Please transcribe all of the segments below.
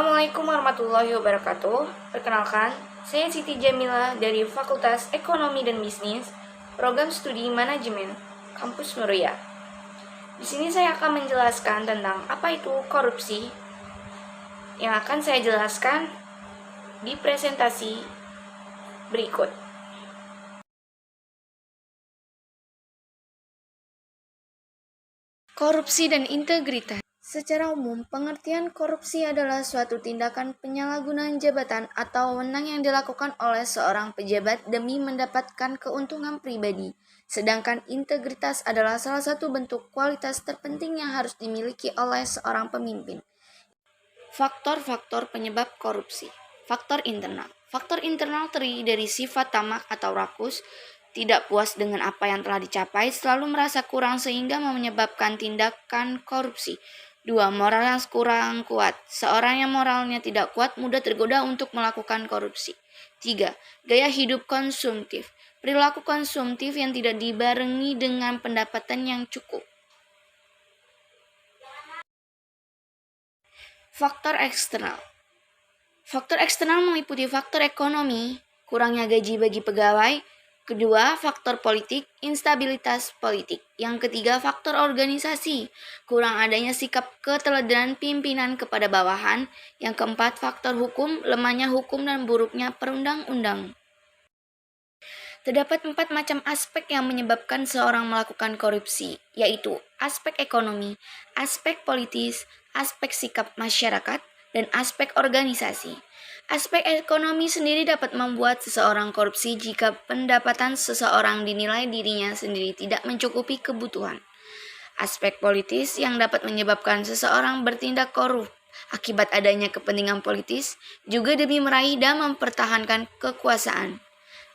Assalamualaikum warahmatullahi wabarakatuh. Perkenalkan, saya Siti Jamila dari Fakultas Ekonomi dan Bisnis, Program Studi Manajemen, Kampus Muria. Di sini saya akan menjelaskan tentang apa itu korupsi, yang akan saya jelaskan di presentasi berikut. Korupsi dan integritas. Secara umum, pengertian korupsi adalah suatu tindakan penyalahgunaan jabatan atau wewenang yang dilakukan oleh seorang pejabat demi mendapatkan keuntungan pribadi. Sedangkan integritas adalah salah satu bentuk kualitas terpenting yang harus dimiliki oleh seorang pemimpin. Faktor-faktor penyebab korupsi. Faktor internal. Faktor internal terdiri dari sifat tamak atau rakus, tidak puas dengan apa yang telah dicapai, selalu merasa kurang sehingga menyebabkan tindakan korupsi. 2. Moral yang kurang kuat. Seorang yang moralnya tidak kuat mudah tergoda untuk melakukan korupsi. 3. Gaya hidup konsumtif. Perilaku konsumtif yang tidak dibarengi dengan pendapatan yang cukup. Faktor eksternal. Faktor eksternal meliputi faktor ekonomi, kurangnya gaji bagi pegawai. Kedua, faktor politik, instabilitas politik. Yang ketiga, faktor organisasi, kurang adanya sikap keteladanan pimpinan kepada bawahan. Yang keempat, faktor hukum, lemahnya hukum dan buruknya perundang-undang. Terdapat 4 macam aspek yang menyebabkan seorang melakukan korupsi, yaitu aspek ekonomi, aspek politis, aspek sikap masyarakat, dan aspek organisasi. Aspek ekonomi sendiri dapat membuat seseorang korupsi jika pendapatan seseorang dinilai dirinya sendiri tidak mencukupi kebutuhan. Aspek politis yang dapat menyebabkan seseorang bertindak korup akibat adanya kepentingan politis, juga demi meraih dan mempertahankan kekuasaan.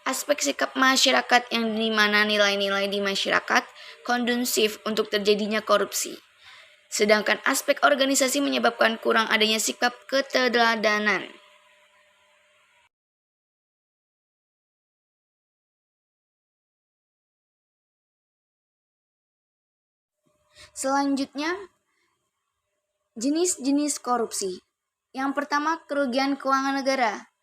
Aspek sikap masyarakat yang dimana nilai-nilai di masyarakat kondusif untuk terjadinya korupsi. Sedangkan aspek organisasi menyebabkan kurang adanya sikap keteladanan. Selanjutnya, jenis-jenis korupsi. Yang pertama, kerugian keuangan negara.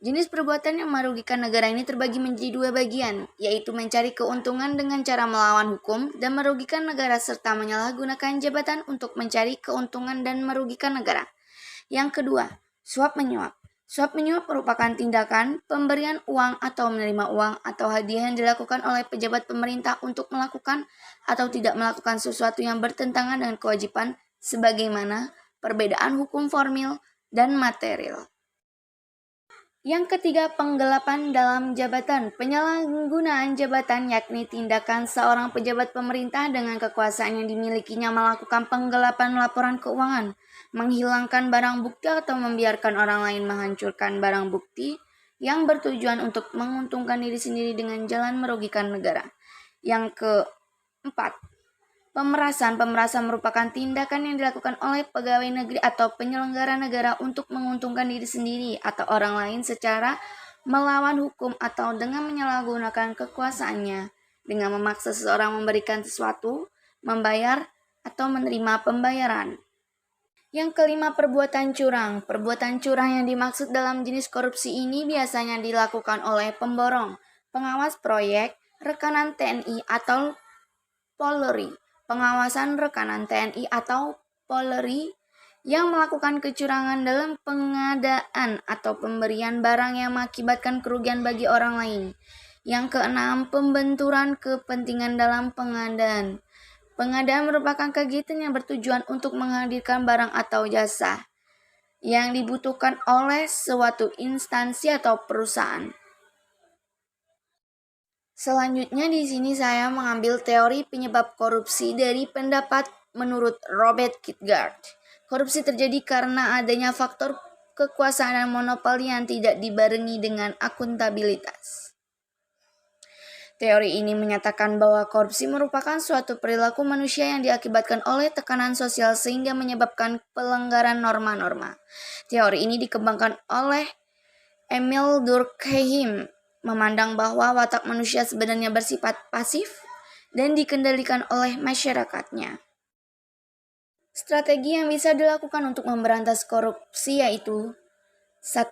Jenis perbuatan yang merugikan negara ini terbagi menjadi 2 bagian, yaitu mencari keuntungan dengan cara melawan hukum dan merugikan negara serta menyalahgunakan jabatan untuk mencari keuntungan dan merugikan negara. Yang kedua, suap-menyuap. Suap-menyuap merupakan tindakan pemberian uang atau menerima uang atau hadiah yang dilakukan oleh pejabat pemerintah untuk melakukan atau tidak melakukan sesuatu yang bertentangan dengan kewajiban sebagaimana perbedaan hukum formil dan material. Yang ketiga, penggelapan dalam jabatan. Penyalahgunaan jabatan yakni tindakan seorang pejabat pemerintah dengan kekuasaan yang dimilikinya melakukan penggelapan laporan keuangan, menghilangkan barang bukti atau membiarkan orang lain menghancurkan barang bukti yang bertujuan untuk menguntungkan diri sendiri dengan jalan merugikan negara. Yang keempat, pemerasan. Pemerasan merupakan tindakan yang dilakukan oleh pegawai negeri atau penyelenggara negara untuk menguntungkan diri sendiri atau orang lain secara melawan hukum atau dengan menyalahgunakan kekuasaannya, dengan memaksa seseorang memberikan sesuatu, membayar, atau menerima pembayaran. Yang kelima, perbuatan curang. Perbuatan curang yang dimaksud dalam jenis korupsi ini biasanya dilakukan oleh pemborong, pengawas proyek, rekanan TNI atau Polri. Pengawasan rekanan TNI atau Polri yang melakukan kecurangan dalam pengadaan atau pemberian barang yang mengakibatkan kerugian bagi orang lain. Yang keenam, pembenturan kepentingan dalam pengadaan. Pengadaan merupakan kegiatan yang bertujuan untuk menghadirkan barang atau jasa yang dibutuhkan oleh suatu instansi atau perusahaan. Selanjutnya di sini saya mengambil teori penyebab korupsi dari pendapat menurut Robert Kitgard. Korupsi terjadi karena adanya faktor kekuasaan dan monopoli yang tidak dibarengi dengan akuntabilitas. Teori ini menyatakan bahwa korupsi merupakan suatu perilaku manusia yang diakibatkan oleh tekanan sosial sehingga menyebabkan pelanggaran norma-norma. Teori ini dikembangkan oleh Emil Durkheim, memandang bahwa watak manusia sebenarnya bersifat pasif dan dikendalikan oleh masyarakatnya. Strategi yang bisa dilakukan untuk memberantas korupsi yaitu 1.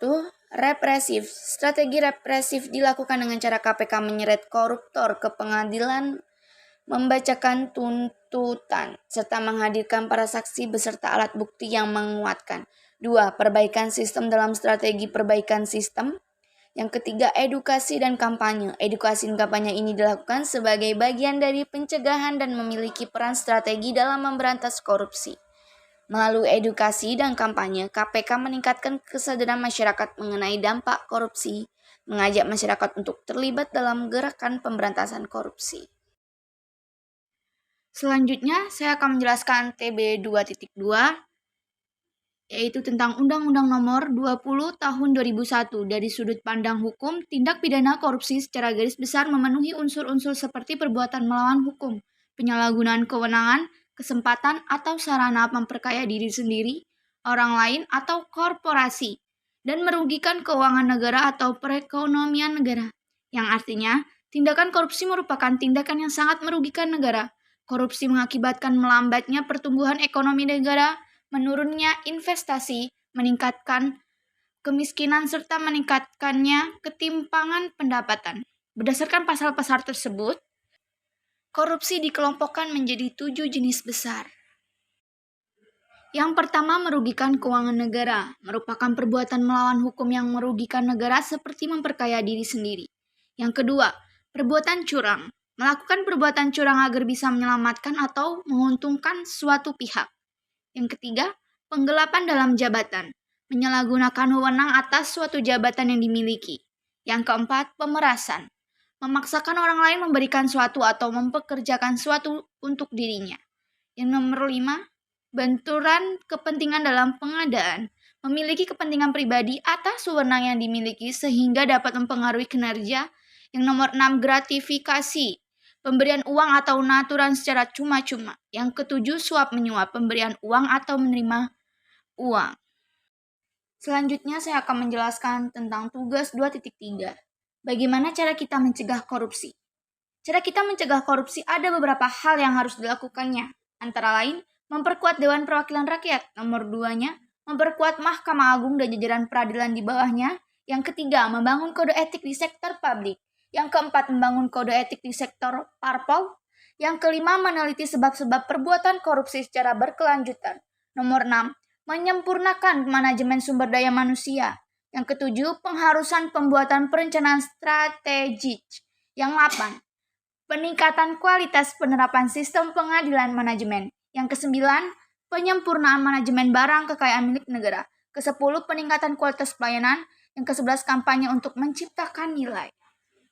Represif. Strategi represif dilakukan dengan cara KPK menyeret koruptor ke pengadilan, membacakan tuntutan, serta menghadirkan para saksi beserta alat bukti yang menguatkan. 2. Perbaikan sistem dalam strategi perbaikan sistem. Yang ketiga, edukasi dan kampanye. Edukasi dan kampanye ini dilakukan sebagai bagian dari pencegahan dan memiliki peran strategi dalam memberantas korupsi. Melalui edukasi dan kampanye, KPK meningkatkan kesadaran masyarakat mengenai dampak korupsi, mengajak masyarakat untuk terlibat dalam gerakan pemberantasan korupsi. Selanjutnya, saya akan menjelaskan TB 2.2, yaitu tentang Undang-Undang Nomor 20 Tahun 2001. Dari sudut pandang hukum, tindak pidana korupsi secara garis besar memenuhi unsur-unsur seperti perbuatan melawan hukum, penyalahgunaan kewenangan, kesempatan atau sarana memperkaya diri sendiri, orang lain atau korporasi, dan merugikan keuangan negara atau perekonomian negara. Yang artinya, tindakan korupsi merupakan tindakan yang sangat merugikan negara. Korupsi mengakibatkan melambatnya pertumbuhan ekonomi negara, menurunnya investasi, meningkatkan kemiskinan, serta meningkatkannya ketimpangan pendapatan. Berdasarkan pasal-pasal tersebut, korupsi dikelompokkan menjadi 7 jenis besar. Yang pertama, merugikan keuangan negara, merupakan perbuatan melawan hukum yang merugikan negara seperti memperkaya diri sendiri. Yang kedua, perbuatan curang, melakukan perbuatan curang agar bisa menyelamatkan atau menguntungkan suatu pihak. Yang ketiga, penggelapan dalam jabatan, menyalahgunakan wewenang atas suatu jabatan yang dimiliki. Yang keempat, pemerasan, memaksakan orang lain memberikan suatu atau mempekerjakan suatu untuk dirinya. Yang nomor 5, benturan kepentingan dalam pengadaan, memiliki kepentingan pribadi atas wewenang yang dimiliki sehingga dapat mempengaruhi kinerja. Yang nomor 6, gratifikasi, pemberian uang atau naturan secara cuma-cuma. Yang ketujuh, suap menyuap, pemberian uang atau menerima uang. Selanjutnya saya akan menjelaskan tentang tugas 2.3. Bagaimana cara kita mencegah korupsi? Cara kita mencegah korupsi ada beberapa hal yang harus dilakukannya. Antara lain, memperkuat Dewan Perwakilan Rakyat. Nomor 2-nya, memperkuat Mahkamah Agung dan jajaran peradilan di bawahnya. Yang ketiga, membangun kode etik di sektor publik. Yang keempat, membangun kode etik di sektor parpol. Yang kelima, meneliti sebab-sebab perbuatan korupsi secara berkelanjutan. Nomor 6, menyempurnakan manajemen sumber daya manusia. Yang ketujuh, pengharusan pembuatan perencanaan strategik. Yang 8, peningkatan kualitas penerapan sistem pengadilan manajemen. Yang ke-9, penyempurnaan manajemen barang kekayaan milik negara. Ke-10, peningkatan kualitas pelayanan. Yang ke-11, kampanye untuk menciptakan nilai.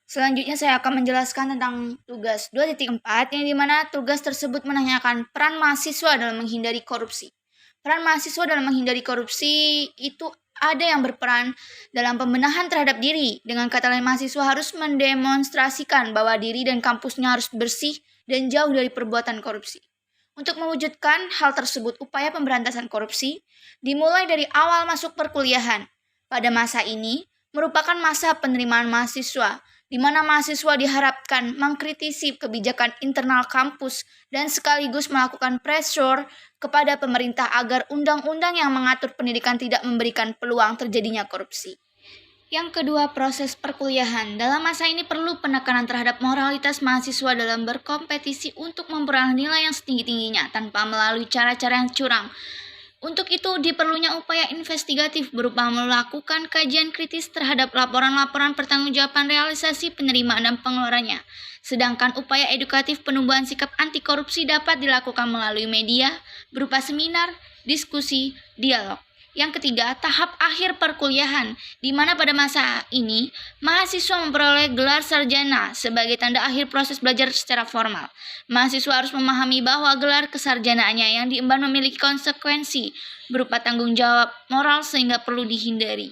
Selanjutnya saya akan menjelaskan tentang tugas 2.4 yang dimana tugas tersebut menanyakan peran mahasiswa dalam menghindari korupsi. Peran mahasiswa dalam menghindari korupsi itu ada yang berperan dalam pembenahan terhadap diri. Dengan kata lain, mahasiswa harus mendemonstrasikan bahwa diri dan kampusnya harus bersih dan jauh dari perbuatan korupsi. Untuk mewujudkan hal tersebut, upaya pemberantasan korupsi dimulai dari awal masuk perkuliahan. Pada masa ini merupakan masa penerimaan mahasiswa, di mana mahasiswa diharapkan mengkritisi kebijakan internal kampus dan sekaligus melakukan pressure kepada pemerintah agar undang-undang yang mengatur pendidikan tidak memberikan peluang terjadinya korupsi. Yang kedua, proses perkuliahan. Dalam masa ini perlu penekanan terhadap moralitas mahasiswa dalam berkompetisi untuk memperoleh nilai yang setinggi-tingginya tanpa melalui cara-cara yang curang. Untuk itu diperlunya upaya investigatif berupa melakukan kajian kritis terhadap laporan-laporan pertanggungjawaban realisasi penerimaan dan pengeluarannya. Sedangkan upaya edukatif penumbuhan sikap anti korupsi dapat dilakukan melalui media berupa seminar, diskusi, dialog. Yang ketiga, tahap akhir perkuliahan, di mana pada masa ini mahasiswa memperoleh gelar sarjana sebagai tanda akhir proses belajar secara formal. Mahasiswa harus memahami bahwa gelar kesarjanaannya yang diemban memiliki konsekuensi berupa tanggung jawab moral sehingga perlu dihindari.